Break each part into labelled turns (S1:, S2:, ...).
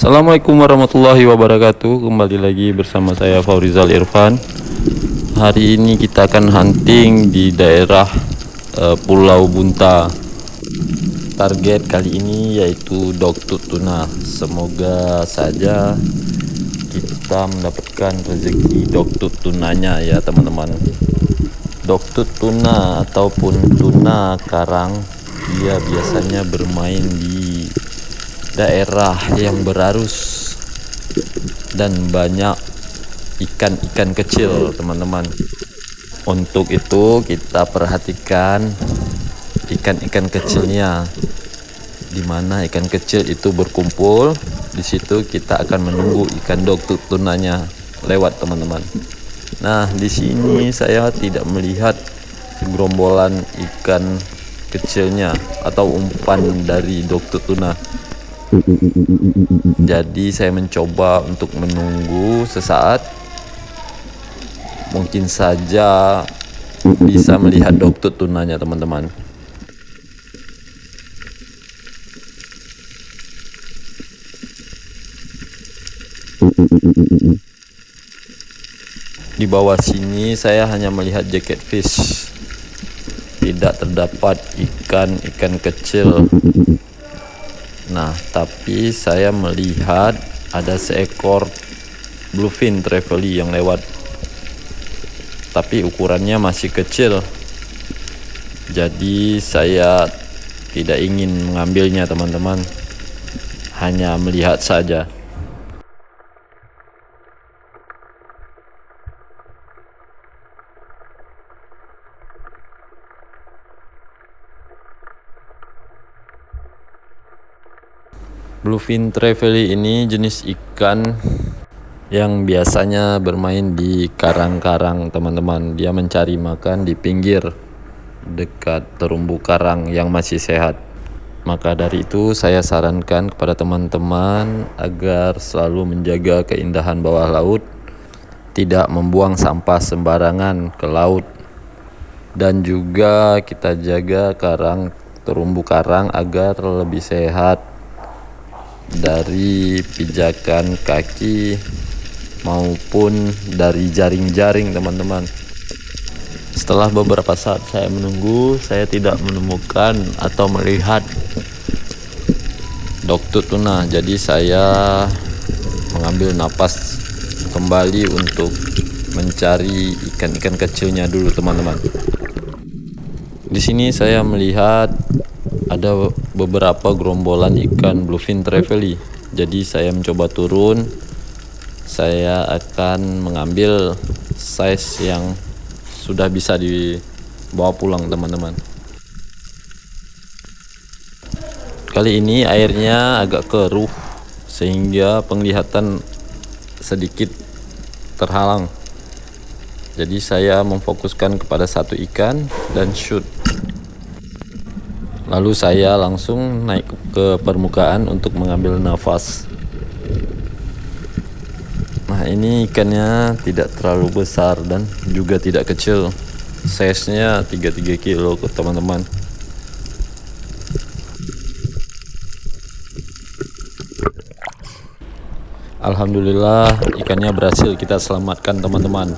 S1: Assalamualaikum warahmatullahi wabarakatuh. Kembali lagi bersama saya Faurizal Irfan. Hari ini kita akan hunting di daerah Pulau Bunta. Target kali ini yaitu dogtooth tuna. Semoga saja kita mendapatkan rezeki dogtooth tunanya ya teman-teman. Dogtooth tuna ataupun tuna karang, dia biasanya bermain di daerah yang berarus dan banyak ikan-ikan kecil teman-teman. Untuk itu kita perhatikan ikan-ikan kecilnya, di mana ikan kecil itu berkumpul. Di situ kita akan menunggu ikan dogtooth tunanya lewat teman-teman. Nah, di sini saya tidak melihat gerombolan ikan kecilnya atau umpan dari dogtooth tuna. Jadi saya mencoba untuk menunggu sesaat. Mungkin saja bisa melihat dogtooth tunanya teman-teman. Di bawah sini saya hanya melihat jacket fish. Tidak terdapat ikan kecil. Nah, tapi saya melihat ada seekor bluefin trevally yang lewat, tapi ukurannya masih kecil. Jadi saya tidak ingin mengambilnya teman-teman, hanya melihat saja. Bluefin trevally ini jenis ikan yang biasanya bermain di karang-karang teman-teman. Dia mencari makan di pinggir dekat terumbu karang yang masih sehat. Maka dari itu saya sarankan kepada teman-teman agar selalu menjaga keindahan bawah laut, tidak membuang sampah sembarangan ke laut, dan juga kita jaga terumbu karang agar lebih sehat dari pijakan kaki maupun dari jaring-jaring teman-teman. Setelah beberapa saat saya menunggu, saya tidak menemukan atau melihat dogtooth tuna. Jadi saya mengambil napas kembali untuk mencari ikan-ikan kecilnya dulu teman-teman. Di sini saya melihat ada beberapa gerombolan ikan bluefin trevally. Jadi saya mencoba turun. Saya akan mengambil size yang sudah bisa dibawa pulang teman-teman. Kali ini airnya agak keruh sehingga penglihatan sedikit terhalang. Jadi saya memfokuskan kepada satu ikan dan shoot. Lalu saya langsung naik ke permukaan untuk mengambil nafas. Nah, ini ikannya tidak terlalu besar dan juga tidak kecil. Size-nya 33 kilo teman-teman. Alhamdulillah ikannya berhasil kita selamatkan teman-teman.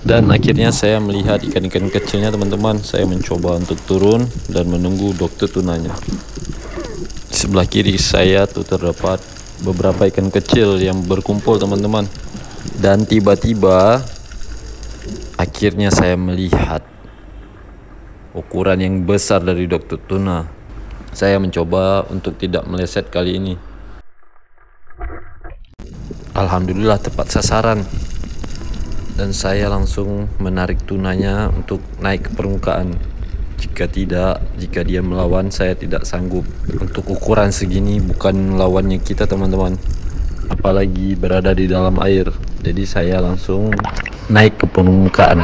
S1: Dan akhirnya saya melihat ikan-ikan kecilnya teman-teman. Saya mencoba untuk turun dan menunggu dogtooth tunanya. Di sebelah kiri saya tuh terdapat beberapa ikan kecil yang berkumpul teman-teman. Dan tiba-tiba akhirnya saya melihat ukuran yang besar dari dogtooth tuna. Saya mencoba untuk tidak meleset kali ini. Alhamdulillah tepat sasaran, dan saya langsung menarik tunanya untuk naik ke permukaan. Jika dia melawan, saya tidak sanggup. Untuk ukuran segini bukan lawannya kita teman-teman, apalagi berada di dalam air. Jadi saya langsung naik ke permukaan.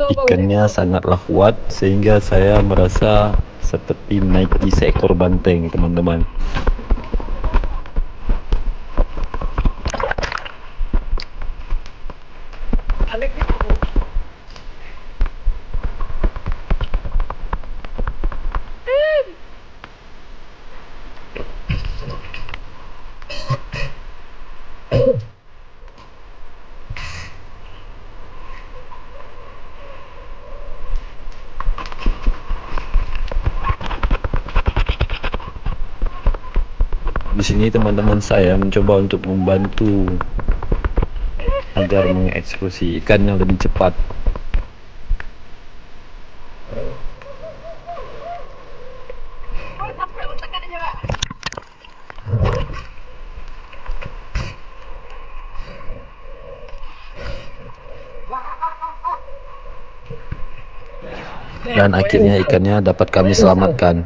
S1: Ikannya sangatlah kuat sehingga saya merasa seperti menaiki seekor banteng teman-teman. Di sini teman-teman saya mencoba untuk membantu agar mengeksekusi ikan yang lebih cepat. Dan akhirnya ikannya dapat kami selamatkan.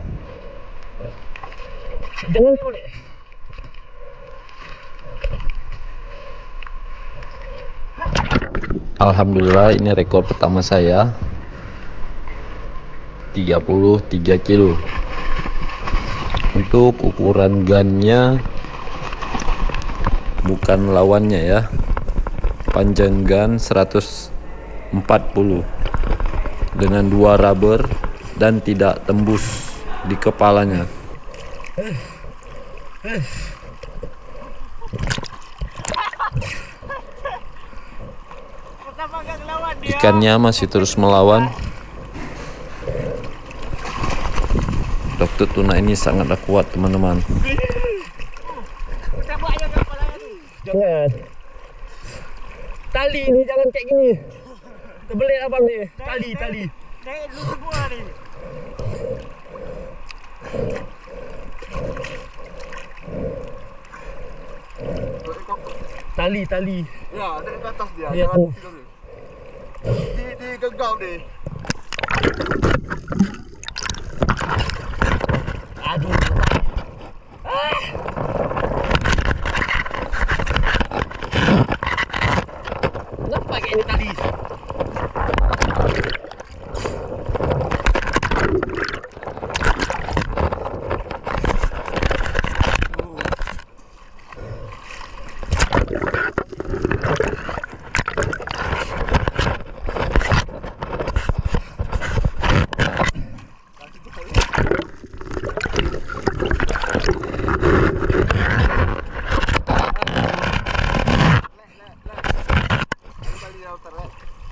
S1: Alhamdulillah, ini rekor pertama saya, 33 kilo. Untuk ukuran gunnya bukan lawannya ya. Panjang gun 140 dengan 2 rubber dan tidak tembus di kepalanya. Ikannya masih terus melawan. Dokter tuna ini sangatlah kuat teman-teman.
S2: Jangan. Tali ini jangan kayak gini. Terbelit abang ni. Tali.
S3: Naik dulu semua ni.
S2: Tali.
S3: Ya, naik ke atas dia.
S2: Ya,
S3: Jangan di genggam ni.
S2: Aduh. Nampak kayak ini tali.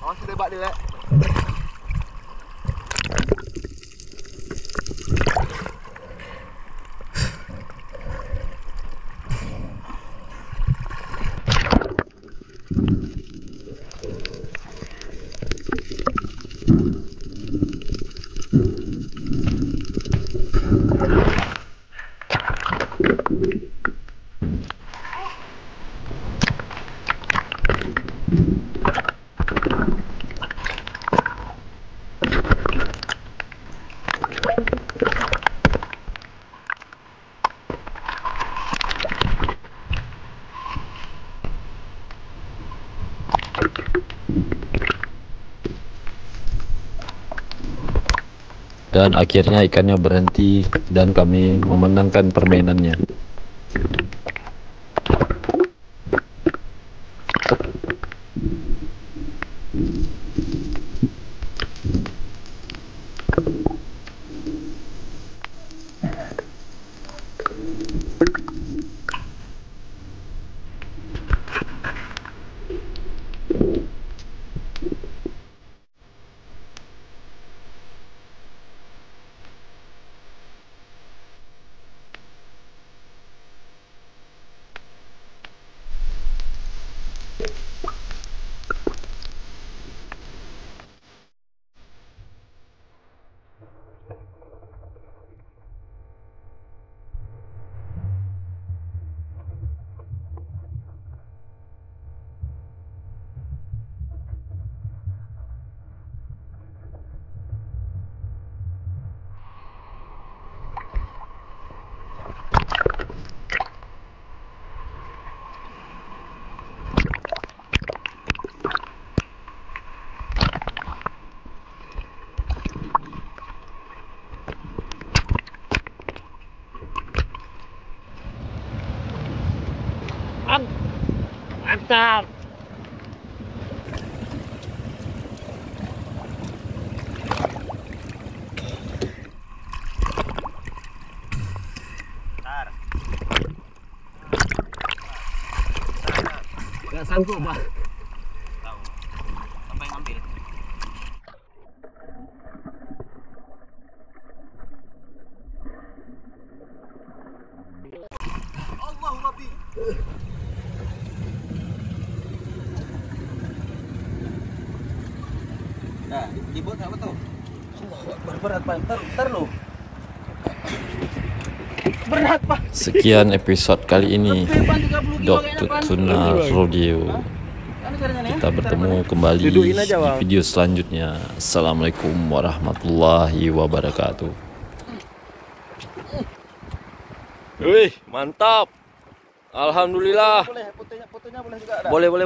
S3: Awas debak dia.
S1: Dan akhirnya ikannya berhenti dan kami memenangkan permainannya.
S2: Mantap. Gak sanggup, Pak.
S4: Sampai ngambil.
S3: Allahu Rabbi.
S4: Nah, dibut apa tuh? Berat Pak, ntar lu. Berat Pak.
S1: Sekian episode kali ini Dr. Tuna Rodeo. Kita bertemu kembali di video selanjutnya. Assalamualaikum warahmatullahi wabarakatuh.
S2: Wih, mantap. Alhamdulillah.
S4: Boleh, fotonya boleh juga ada.
S2: Boleh.